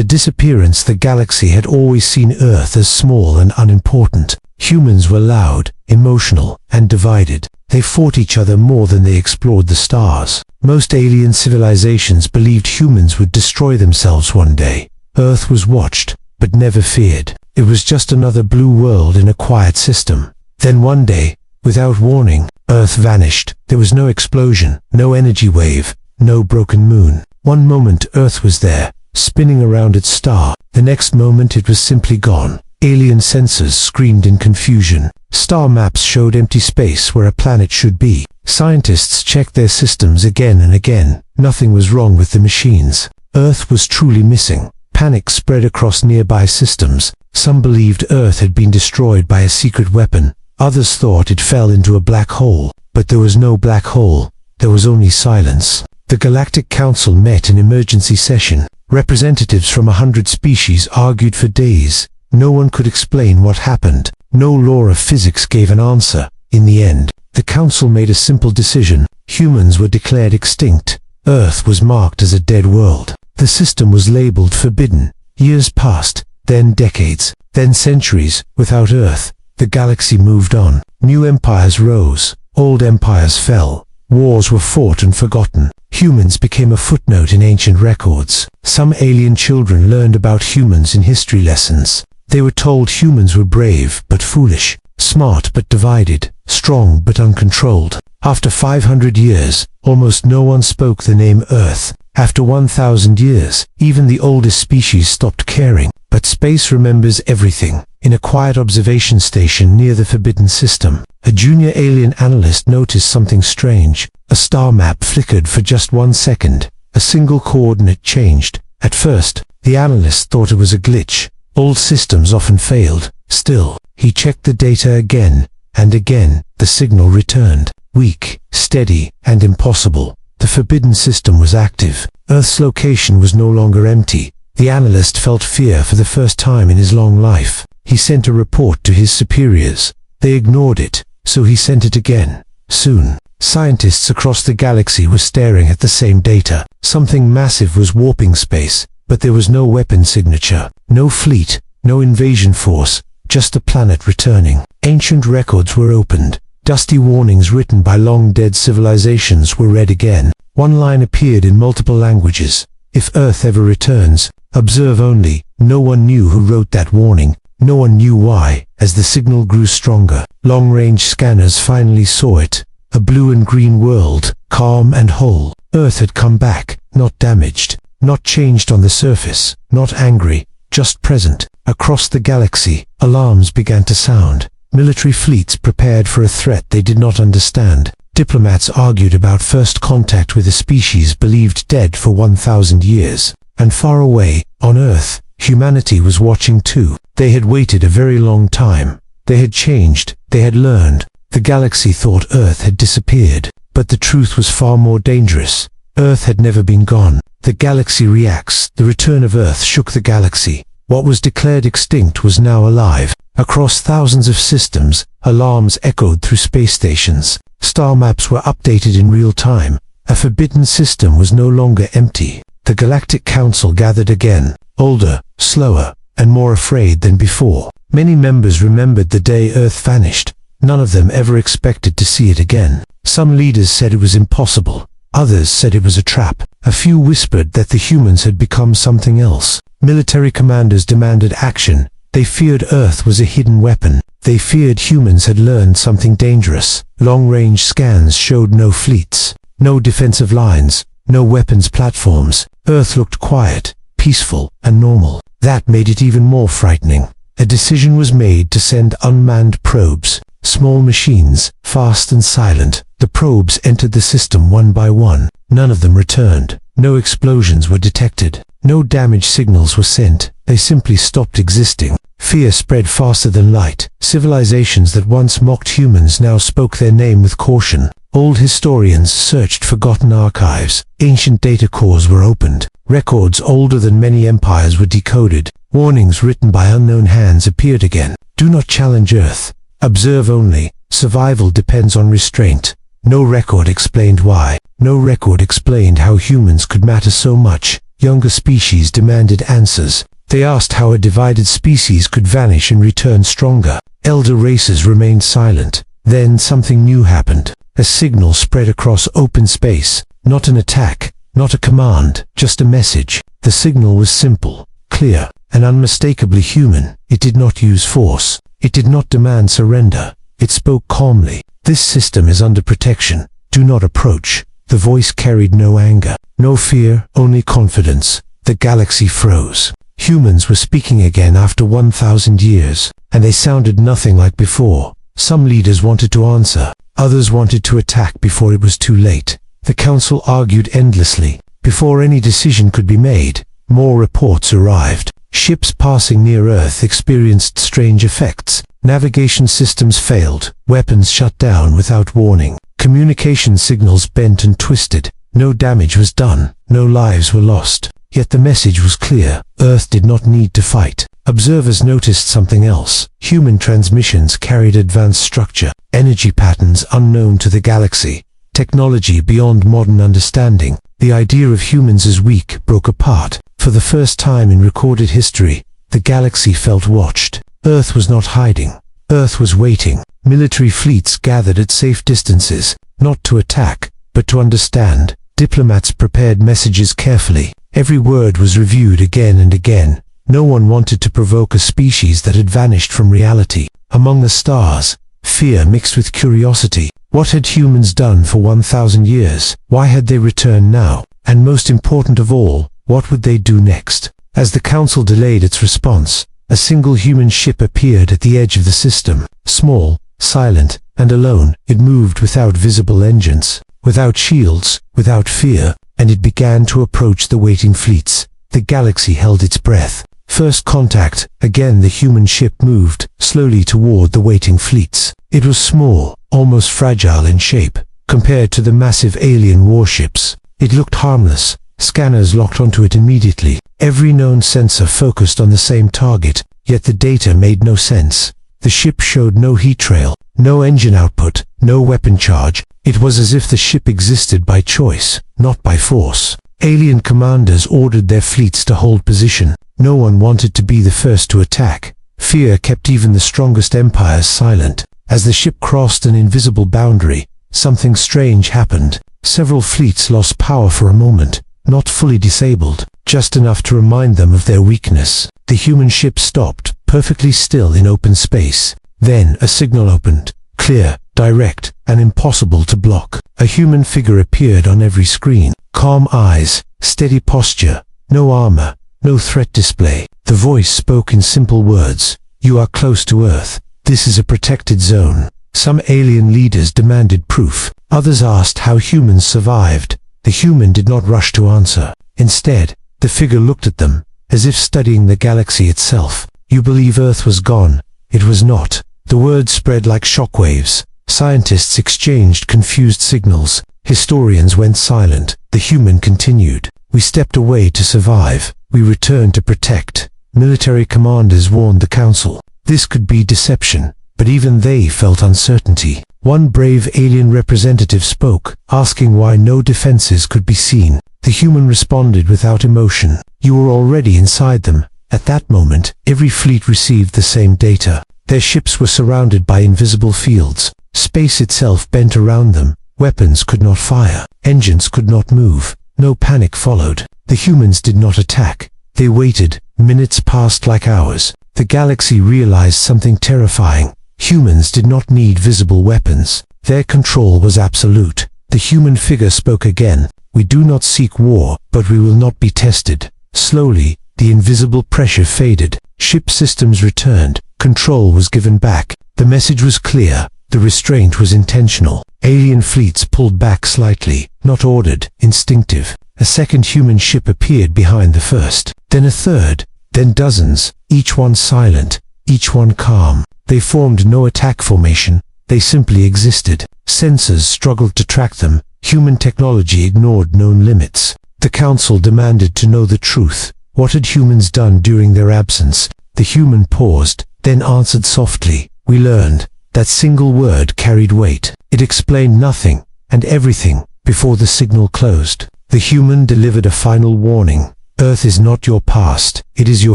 the disappearance. The galaxy had always seen Earth as small and unimportant. Humans were loud, emotional, and divided. They fought each other more than they explored the stars. Most alien civilizations believed humans would destroy themselves one day. Earth was watched, but never feared. It was just another blue world in a quiet system. Then one day, without warning, Earth vanished. There was no explosion, no energy wave, no broken moon. One moment Earth was there, spinning around its star. The next moment it was simply gone. Alien sensors screamed in confusion. Star maps showed empty space where a planet should be. Scientists checked their systems again and again. Nothing was wrong with the machines. Earth was truly missing. Panic spread across nearby systems. Some believed Earth had been destroyed by a secret weapon. Others thought it fell into a black hole. But there was no black hole. There was only silence. The Galactic Council met in emergency session. Representatives from 100 species argued for days. No one could explain what happened. No law of physics gave an answer. In the end, the council made a simple decision. Humans were declared extinct. Earth was marked as a dead world. The system was labeled forbidden. Years passed, then decades, then centuries. Without Earth, the galaxy moved on. New empires rose. Old empires fell. Wars were fought and forgotten. Humans became a footnote in ancient records. Some alien children learned about humans in history lessons. They were told humans were brave but foolish, smart but divided, strong but uncontrolled. After 500 years, almost no one spoke the name Earth. After 1,000 years, even the oldest species stopped caring. But space remembers everything. In a quiet observation station near the Forbidden System, a junior alien analyst noticed something strange. A star map flickered for just 1 second. A single coordinate changed. At first, the analyst thought it was a glitch. Old systems often failed. Still, he checked the data again, and again. The signal returned. Weak, steady, and impossible. The Forbidden System was active. Earth's location was no longer empty. The analyst felt fear for the first time in his long life. He sent a report to his superiors. They ignored it, so he sent it again. Soon, scientists across the galaxy were staring at the same data. Something massive was warping space, but there was no weapon signature, no fleet, no invasion force, just a planet returning. Ancient records were opened. Dusty warnings written by long-dead civilizations were read again. One line appeared in multiple languages. If Earth ever returns, observe only. No one knew who wrote that warning. No one knew why. As the signal grew stronger, long-range scanners finally saw it. A blue and green world, calm and whole. Earth had come back, not damaged, not changed on the surface, not angry, just present. Across the galaxy, alarms began to sound. Military fleets prepared for a threat they did not understand. Diplomats argued about first contact with a species believed dead for 1,000 years. And far away, on Earth, humanity was watching too. They had waited a very long time. They had changed. They had learned. The galaxy thought Earth had disappeared. But the truth was far more dangerous. Earth had never been gone. The galaxy reacts. The return of Earth shook the galaxy. What was declared extinct was now alive. Across thousands of systems, alarms echoed through space stations. Star maps were updated in real time. A forbidden system was no longer empty. The Galactic Council gathered again, older, slower, and more afraid than before. Many members remembered the day Earth vanished. None of them ever expected to see it again. Some leaders said it was impossible. Others said it was a trap. A few whispered that the humans had become something else. Military commanders demanded action. They feared Earth was a hidden weapon. They feared humans had learned something dangerous. Long-range scans showed no fleets, no defensive lines, no weapons platforms. Earth looked quiet, peaceful, and normal. That made it even more frightening. A decision was made to send unmanned probes, small machines, fast and silent. The probes entered the system one by one. None of them returned. No explosions were detected. No damage signals were sent. They simply stopped existing. Fear spread faster than light. Civilizations that once mocked humans now spoke their name with caution. Old historians searched forgotten archives. Ancient data cores were opened. Records older than many empires were decoded. Warnings written by unknown hands appeared again. Do not challenge Earth. Observe only. Survival depends on restraint. No record explained why. No record explained how humans could matter so much. Younger species demanded answers. They asked how a divided species could vanish and return stronger. Elder races remained silent. Then something new happened. A signal spread across open space. Not an attack, not a command, just a message. The signal was simple, clear, and unmistakably human. It did not use force. It did not demand surrender. It spoke calmly. This system is under protection. Do not approach. The voice carried no anger, no fear, only confidence. The galaxy froze. Humans were speaking again after 1,000 years, and they sounded nothing like before. Some leaders wanted to answer. Others wanted to attack before it was too late. The council argued endlessly. Before any decision could be made, more reports arrived. Ships passing near Earth experienced strange effects. Navigation systems failed. Weapons shut down without warning. Communication signals bent and twisted. No damage was done. No lives were lost. Yet the message was clear. Earth did not need to fight. Observers noticed something else. Human transmissions carried advanced structure, energy patterns unknown to the galaxy, technology beyond modern understanding. The idea of humans as weak broke apart. For the first time in recorded history, the galaxy felt watched. Earth was not hiding. Earth was waiting. Military fleets gathered at safe distances, not to attack, but to understand. Diplomats prepared messages carefully. Every word was reviewed again and again. No one wanted to provoke a species that had vanished from reality. Among the stars, fear mixed with curiosity. What had humans done for 1,000 years? Why had they returned now? And most important of all, what would they do next? As the council delayed its response, a single human ship appeared at the edge of the system. Small, silent, and alone, it moved without visible engines, without shields, without fear, and it began to approach the waiting fleets. The galaxy held its breath. First contact, again the human ship moved slowly toward the waiting fleets. It was small, almost fragile in shape, compared to the massive alien warships. It looked harmless. Scanners locked onto it immediately. Every known sensor focused on the same target, yet the data made no sense. The ship showed no heat trail, no engine output, no weapon charge. It was as if the ship existed by choice, not by force. Alien commanders ordered their fleets to hold position. No one wanted to be the first to attack. Fear kept even the strongest empires silent. As the ship crossed an invisible boundary, something strange happened. Several fleets lost power for a moment, not fully disabled, just enough to remind them of their weakness. The human ship stopped, perfectly still in open space. Then a signal opened, clear, direct, and impossible to block. A human figure appeared on every screen. Calm eyes, steady posture, no armor, no threat display. The voice spoke in simple words. You are close to Earth. This is a protected zone. Some alien leaders demanded proof. Others asked how humans survived. The human did not rush to answer. Instead, the figure looked at them, as if studying the galaxy itself. You believe Earth was gone. It was not. The words spread like shockwaves. Scientists exchanged confused signals. Historians went silent. The human continued. We stepped away to survive. We returned to protect. Military commanders warned the council. This could be deception, but even they felt uncertainty. One brave alien representative spoke, asking why no defenses could be seen. The human responded without emotion. You were already inside them. At that moment, every fleet received the same data. Their ships were surrounded by invisible fields. Space itself bent around them. Weapons could not fire. Engines could not move. No panic followed. The humans did not attack. They waited. Minutes passed like hours. The galaxy realized something terrifying. Humans did not need visible weapons. Their control was absolute. The human figure spoke again. We do not seek war, but we will not be tested. Slowly, the invisible pressure faded. Ship systems returned. Control was given back. The message was clear. The restraint was intentional. Alien fleets pulled back slightly, not ordered, instinctive. A second human ship appeared behind the first. Then a third. Then dozens, each one silent, each one calm. They formed no attack formation. They simply existed. Sensors struggled to track them. Human technology ignored known limits. The council demanded to know the truth. What had humans done during their absence? The human paused, then answered softly. We learned. That single word carried weight. It explained nothing and everything before the signal closed. The human delivered a final warning. Earth is not your past, it is your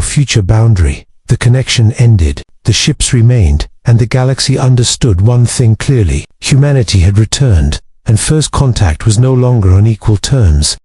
future boundary. The connection ended, the ships remained, and the galaxy understood one thing clearly. Humanity had returned, and first contact was no longer on equal terms.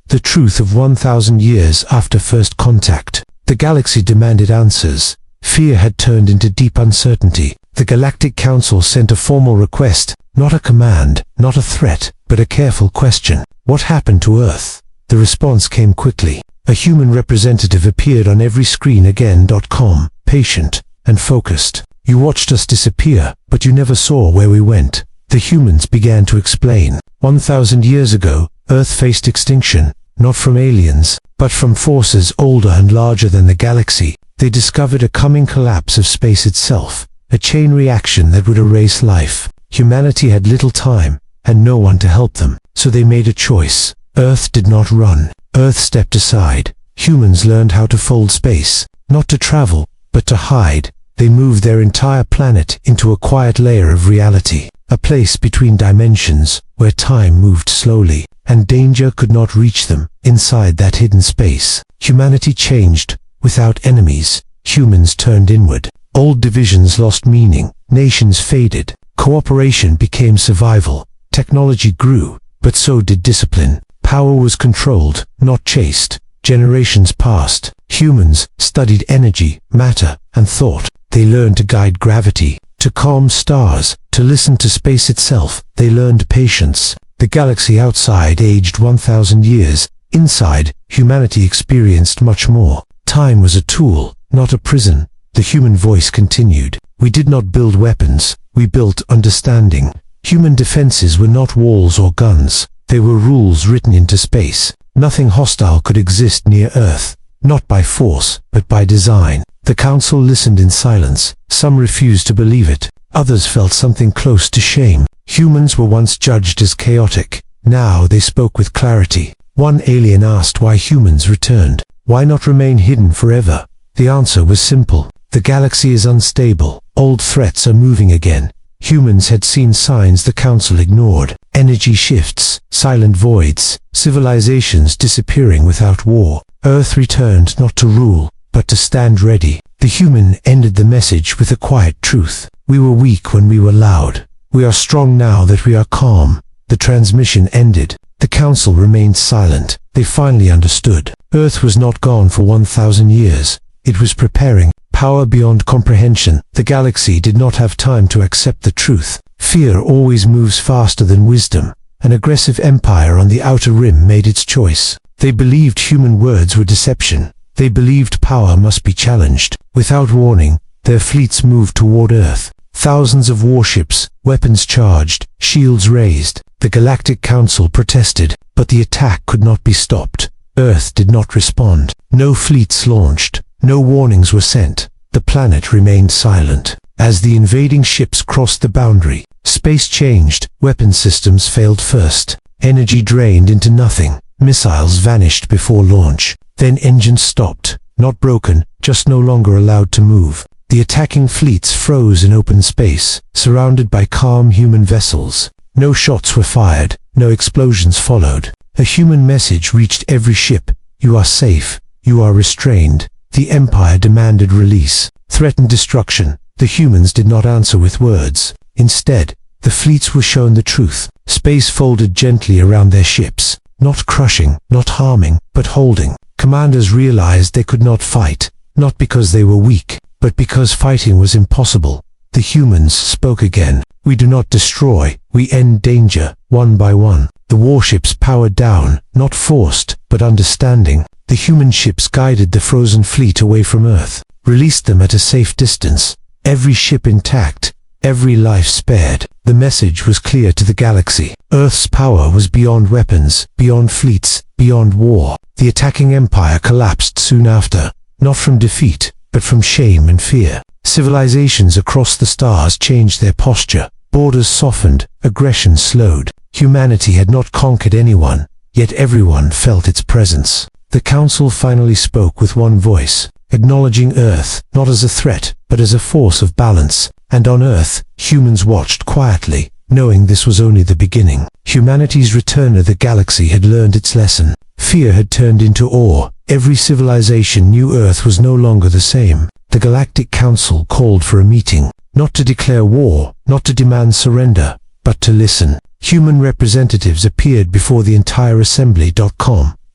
The truth of 1,000 years after first contact. The galaxy demanded answers. Fear had turned into deep uncertainty. The Galactic Council sent a formal request, not a command, not a threat, but a careful question. What happened to Earth? The response came quickly. A human representative appeared on every screen again. Calm, patient, and focused. You watched us disappear, but you never saw where we went. The humans began to explain. 1,000 years ago, Earth faced extinction, not from aliens, but from forces older and larger than the galaxy. They discovered a coming collapse of space itself, a chain reaction that would erase life. Humanity had little time, and no one to help them, so they made a choice. Earth did not run. Earth stepped aside. Humans learned how to fold space, not to travel, but to hide. They moved their entire planet into a quiet layer of reality, a place between dimensions, where time moved slowly, and danger could not reach them. Inside that hidden space, humanity changed. Without enemies, humans turned inward. Old divisions lost meaning, nations faded, cooperation became survival, technology grew, but so did discipline. Power was controlled, not chased. Generations passed. Humans studied energy, matter, and thought. They learned to guide gravity, to calm stars, to listen to space itself. They learned patience. The galaxy outside aged 1,000 years. Inside, humanity experienced much more. Time was a tool, not a prison. The human voice continued. We did not build weapons, we built understanding. Human defenses were not walls or guns. They were rules written into space. Nothing hostile could exist near Earth, not by force, but by design. The Council listened in silence. Some refused to believe it. Others felt something close to shame. Humans were once judged as chaotic. Now they spoke with clarity. One alien asked why humans returned. Why not remain hidden forever? The answer was simple. The galaxy is unstable. Old threats are moving again. Humans had seen signs the Council ignored. Energy shifts, silent voids, civilizations disappearing without war. Earth returned not to rule, but to stand ready. The human ended the message with a quiet truth. We were weak when we were loud. We are strong now that we are calm. The transmission ended. The Council remained silent. They finally understood. Earth was not gone for 1,000 years. It was preparing. Power beyond comprehension. The galaxy did not have time to accept the truth. Fear always moves faster than wisdom. An aggressive empire on the outer rim made its choice. They believed human words were deception. They believed power must be challenged. Without warning, their fleets moved toward Earth. Thousands of warships, weapons charged, shields raised. The Galactic Council protested, but the attack could not be stopped. Earth did not respond. No fleets launched. No warnings were sent. The planet remained silent. As the invading ships crossed the boundary, space changed. Weapon systems failed first. Energy drained into nothing. Missiles vanished before launch. Then engines stopped. Not broken, just no longer allowed to move. The attacking fleets froze in open space, surrounded by calm human vessels. No shots were fired. No explosions followed. A human message reached every ship. You are safe. You are restrained. The Empire demanded release, threatened destruction. The humans did not answer with words. Instead, the fleets were shown the truth. Space folded gently around their ships, not crushing, not harming, but holding. Commanders realized they could not fight, not because they were weak, but because fighting was impossible. The humans spoke again. We do not destroy, we end danger, one by one. The warships powered down, not forced, but understanding. The human ships guided the frozen fleet away from Earth, released them at a safe distance. Every ship intact, every life spared. The message was clear to the galaxy. Earth's power was beyond weapons, beyond fleets, beyond war. The attacking empire collapsed soon after, not from defeat, but from shame and fear. Civilizations across the stars changed their posture. Borders softened, aggression slowed. Humanity had not conquered anyone, yet everyone felt its presence. The Council finally spoke with one voice, acknowledging Earth, not as a threat, but as a force of balance. And on Earth, humans watched quietly, knowing this was only the beginning. Humanity's return to the galaxy had learned its lesson. Fear had turned into awe. Every civilization knew Earth was no longer the same. The Galactic Council called for a meeting, not to declare war, not to demand surrender, but to listen. Human representatives appeared before the entire assembly.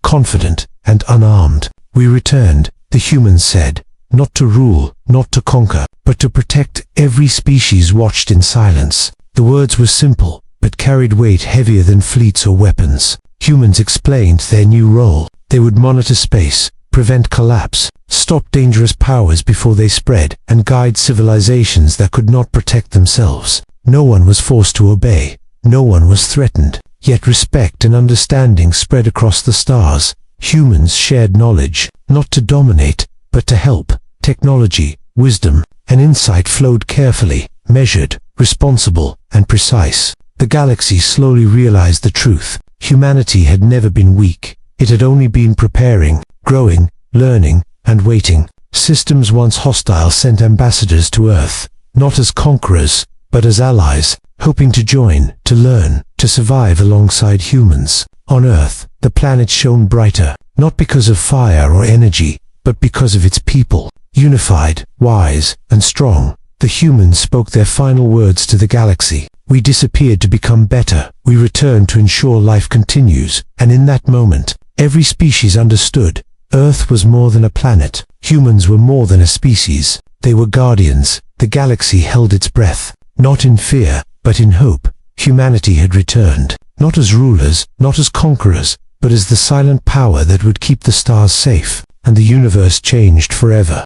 Confident and unarmed. "We returned," the humans said, "not to rule, not to conquer, but to protect." Every species watched in silence. The words were simple, but carried weight heavier than fleets or weapons. Humans explained their new role. They would monitor space, prevent collapse, stop dangerous powers before they spread, and guide civilizations that could not protect themselves. No one was forced to obey. No one was threatened. Yet respect and understanding spread across the stars. Humans shared knowledge, not to dominate, but to help. Technology, wisdom, and insight flowed carefully, measured, responsible, and precise. The galaxy slowly realized the truth. Humanity had never been weak. It had only been preparing, growing, learning, and waiting. Systems once hostile sent ambassadors to Earth, not as conquerors, but as allies, hoping to join, to learn, to survive alongside humans. On Earth, the planet shone brighter, not because of fire or energy, but because of its people. Unified, wise, and strong, the humans spoke their final words to the galaxy. "We disappeared to become better. We returned to ensure life continues." And in that moment, every species understood. Earth was more than a planet. Humans were more than a species. They were guardians. The galaxy held its breath, not in fear, but in hope. Humanity had returned, not as rulers, not as conquerors, but as the silent power that would keep the stars safe, and the universe changed forever.